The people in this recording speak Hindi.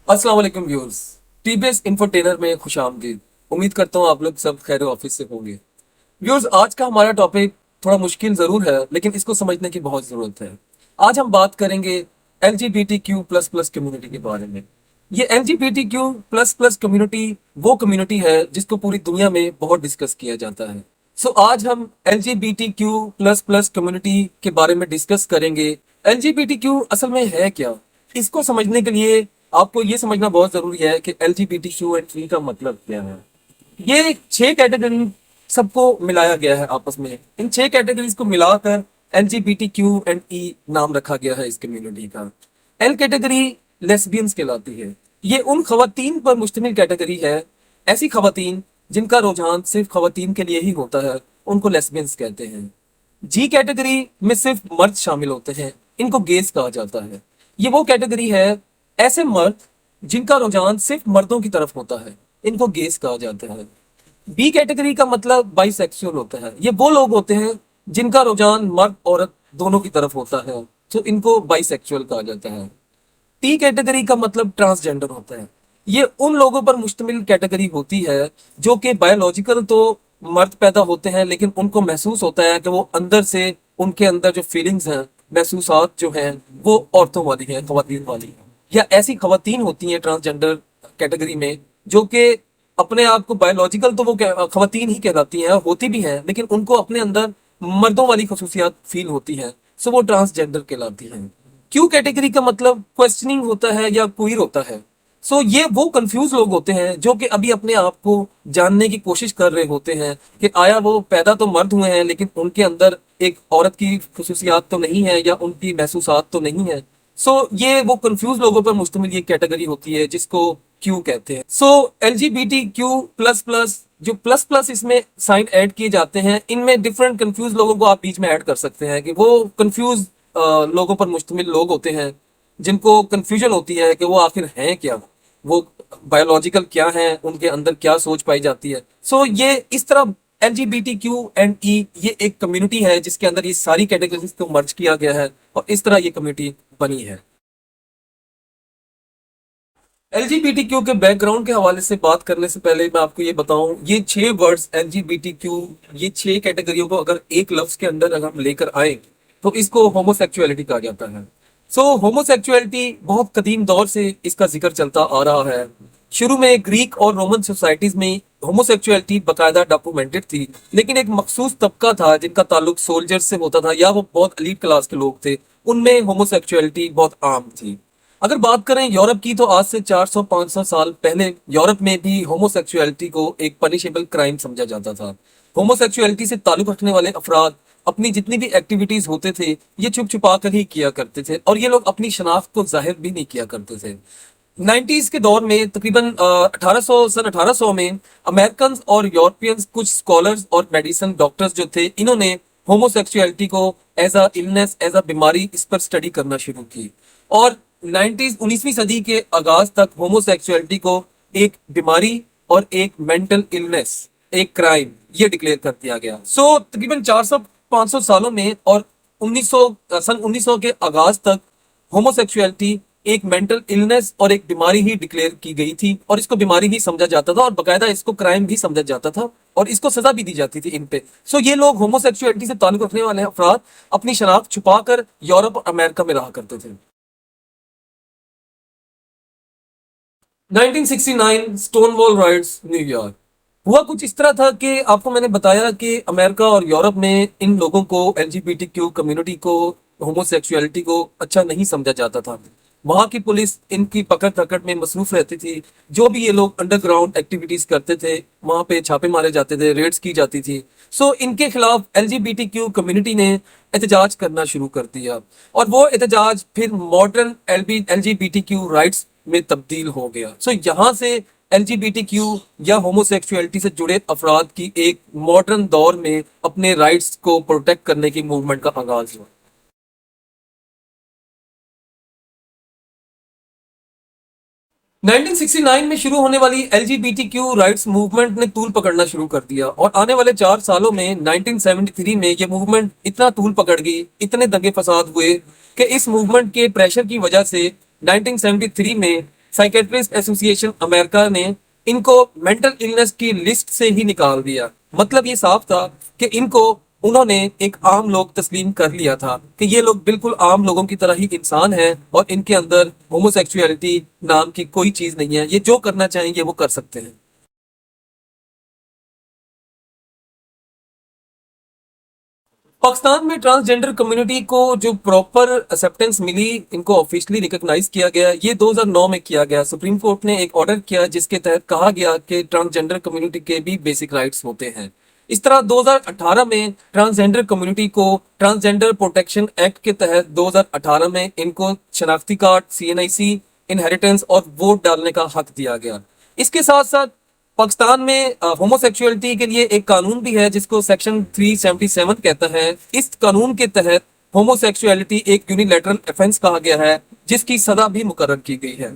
अस्सलाम वालेकुम व्यूअर्स। टीबीएस इन्फोटेनर में खुशामदीद। उम्मीद करता हूँ आप लोग सब खैर ऑफिस से होंगे। व्यूअर्स, आज का हमारा टॉपिक थोड़ा मुश्किल जरूर है, लेकिन इसको समझने की बहुत जरूरत है। आज हम बात करेंगे LGBTQ प्लस प्लस कम्युनिटी के बारे में। ये LGBTQ प्लस प्लस कम्युनिटी वो कम्युनिटी है जिसको पूरी दुनिया में बहुत डिस्कस किया जाता है। सो आज हम LGBTQ प्लस प्लस कम्युनिटी के बारे में डिस्कस करेंगे। LGBTQ असल में है क्या, इसको समझने के लिए आपको ये समझना बहुत जरूरी है कि LGBTQ का मतलब क्या है। ये 6 कैटेगरी सबको मिलाया गया है आपस में। इन 6 कैटेगरीज को मिलाकर LGBTQ नाम रखा गया है इस कम्युनिटी का। L कैटेगरी लेस्बियंस कहलाती है। ये उन खवातीन पर मुश्तमिल कैटेगरी है, ऐसी खवातीन जिनका रुझान सिर्फ खवातीन के लिए ही होता है, उनको लेस्बियंस कहते हैं। G कैटेगरी में सिर्फ मर्द शामिल होते हैं, इनको गेज कहा जाता है। ये वो कैटेगरी है ऐसे मर्द जिनका रुझान सिर्फ मर्दों की तरफ होता है, इनको गेज कहा जाता है। बी कैटेगरी का मतलब बाइसेक्सुअल होता है। ये वो लोग होते हैं जिनका रुझान मर्द औरत दोनों की तरफ होता है, तो इनको बाइसेक्सुअल कहा जाता है। टी कैटेगरी का मतलब ट्रांसजेंडर होता है। ये उन लोगों पर मुश्तमिल कैटेगरी होती है जो कि बायोलॉजिकल तो मर्द पैदा होते हैं, लेकिन उनको महसूस होता है कि वो अंदर से उनके अंदर जो फीलिंग्स हैं, महसूसात जो हैं, वो औरतों वाली हैं, खवातीन वाली। या ऐसी खवातीन होती हैं ट्रांसजेंडर कैटेगरी में जो कि अपने आप को बायोलॉजिकल तो वो खवातीन ही कहलाती हैं, होती भी हैं, लेकिन उनको अपने अंदर मर्दों वाली खसूसियात फील होती हैं, सो वो ट्रांसजेंडर कहलाती हैं। क्यू कैटेगरी का मतलब क्वेश्चनिंग होता है या क्वीर होता है। सो ये वो कंफ्यूज लोग होते हैं जो कि अभी अपने आप को जानने की कोशिश कर रहे होते हैं कि आया वो पैदा तो मर्द हुए हैं, लेकिन उनके अंदर एक औरत की खसूसियात तो नहीं है या उनकी महसूसात तो नहीं है। सो ये वो कंफ्यूज लोगों पर मुश्तमिल ये कैटेगरी होती है जिसको क्यू कहते हैं। सो LGBTQ प्लस प्लस, जो प्लस प्लस इसमें साइन ऐड किए जाते हैं, इनमें डिफरेंट कंफ्यूज लोगों को आप बीच में ऐड कर सकते हैं कि वो कंफ्यूज लोगों पर मुश्तमिल लोग होते हैं जिनको कंफ्यूजन होती है कि वो आखिर हैं क्या, वो बायोलॉजिकल क्या है, उनके अंदर क्या सोच पाई जाती है। सो ये इस तरह LGBTQ ये एक कम्युनिटी है जिसके अंदर ये सारी कैटेगरीज को मर्ज किया गया है और इस तरह ये कम्युनिटी बनी है। LGBTQ के बैकग्राउंड के हवाले से बात करने से पहले मैं आपको ये बताऊं, ये 6 वर्ड्स LGBTQ, ये 6 कैटेगरियों को अगर एक लफ्ज के अंदर अगर हम लेकर आए तो इसको होमोसेक्सुअलिटी कहा जाता है। सो होमोसेक्सुअलिटी बहुत कदीम दौर से इसका जिक्र चलता आ रहा है। शुरू में ग्रीक और रोमन सोसाइटीज में होमोसेक्सुअलिटी बकायदा डॉक्यूमेंटेड थी, लेकिन एक मखसूस तबका था जिनका ताल्लुक सोल्जर्स से होता था या वो बहुत एलीट क्लास के लोग थे, उनमें होमोसेक्सुअलिटी बहुत आम थी। अगर बात करें यूरोप की, तो आज से 400-500 साल पहले यूरोप में भी होमोसेक्सुअलिटी को एक पनिशेबल क्राइम समझा जाता था। होमोसेक्सुअलिटी से ताल्लुक रखने वाले अफराद अपनी जितनी भी एक्टिविटीज होते थे ये छुप छुपा कर ही किया करते थे और ये लोग अपनी शनाख्त को जाहिर भी नहीं किया करते थे। 90s के दौर में तकरीबन 1800 में अमेरिकन और यूरोपियंस, कुछ स्कॉलर्स और मेडिसिन डॉक्टर्स जो थे, इन्होंने होमोसेक्सुअलिटी को as a illness, as a बीमारी, इस पर स्टडी करना शुरू की और 19वीं सदी के आगाज तक होमोसेक्सुअलिटी को एक बीमारी और एक मेंटल इलनेस, एक क्राइम, ये डिक्लेयर कर दिया गया। सो तकरीबन 400-500 सालों में और 1900 के आगाज तक होमोसेक्सुअलिटी एक मेंटल इलनेस और एक बीमारी ही डिक्लेयर की गई थी और इसको बीमारी ही समझा जाता था और बकायदा इसको क्राइम भी समझा जाता था और इसको सजा भी दी जाती थी इन पे। सो ये लोग होमोसेक्सुअलिटी से ताल्लुक रखने वाले अफराद अपनी शनाख्त छुपाकर यूरोप और अमेरिका में रहा करते थे। 1969 स्टोनवॉल राइट्स, न्यूयॉर्क। हुआ कुछ इस तरह था कि आपको मैंने बताया कि अमेरिका और यूरोप में इन लोगों को, LGBTQ कम्युनिटी को, होमोसेक्सुअलिटी को अच्छा नहीं समझा जाता था। वहां की पुलिस इनकी पकड़ पकड़ में मसरूफ रहती थी। जो भी ये लोग अंडरग्राउंड एक्टिविटीज करते थे वहां पे छापे मारे जाते थे, रेड्स की जाती थी। सो इनके खिलाफ LGBTQ कम्युनिटी ने एहतजाज करना शुरू कर दिया और वो एहतजाज फिर मॉडर्न LGBTQ राइट्स में तब्दील हो गया। सो यहाँ से LGBTQ या होमोसेक्सुअलिटी से जुड़े अफराद की एक मॉडर्न दौर में अपने राइट्स को प्रोटेक्ट करने की मूवमेंट का आगाज हुआ। 1969 में शुरू होने वाली LGBTQ राइट्स मूवमेंट ने तूल पकड़ना शुरू कर दिया और आने वाले 4 सालों में 1973 में ये मूवमेंट इतना तूल पकड़ गई, इतने दंगे फसाद हुए कि इस मूवमेंट के प्रेशर की वजह से 1973 में साइकेट्रिस्ट एसोसिएशन अमेरिका ने इनको मेंटल इलनेस की लिस्ट से ही निकाल दिया। मतलब ये साफ था कि इनको उन्होंने एक आम लोग तस्लीम कर लिया था कि ये लोग बिल्कुल आम लोगों की तरह ही इंसान हैं और इनके अंदर होमोसेक्सुअलिटी नाम की कोई चीज नहीं है, ये जो करना चाहेंगे वो कर सकते हैं। पाकिस्तान में ट्रांसजेंडर कम्युनिटी को जो प्रॉपर एक्सेप्टेंस मिली, इनको ऑफिशियली रिकॉग्नाइज किया गया, ये 2009 में किया गया। सुप्रीम कोर्ट ने एक ऑर्डर किया जिसके तहत कहा गया कि ट्रांसजेंडर कम्युनिटी के भी बेसिक राइट्स होते हैं। इस तरह 2018 में ट्रांसजेंडर कम्युनिटी को ट्रांसजेंडर प्रोटेक्शन एक्ट के तहत 2018 में इनको शनाख्ती कार्ड, CNIC, इनहेरिटेंस और वोट डालने का हक दिया गया। इसके साथ साथ पाकिस्तान में होमोसेक्सुअलिटी के लिए एक कानून भी है जिसको सेक्शन 377 कहता है। इस कानून के तहत होमोसेक्सुअलिटी एक यूनिलैटरल ऑफेंस कहा गया है जिसकी सजा भी मुकर्रर की गई है।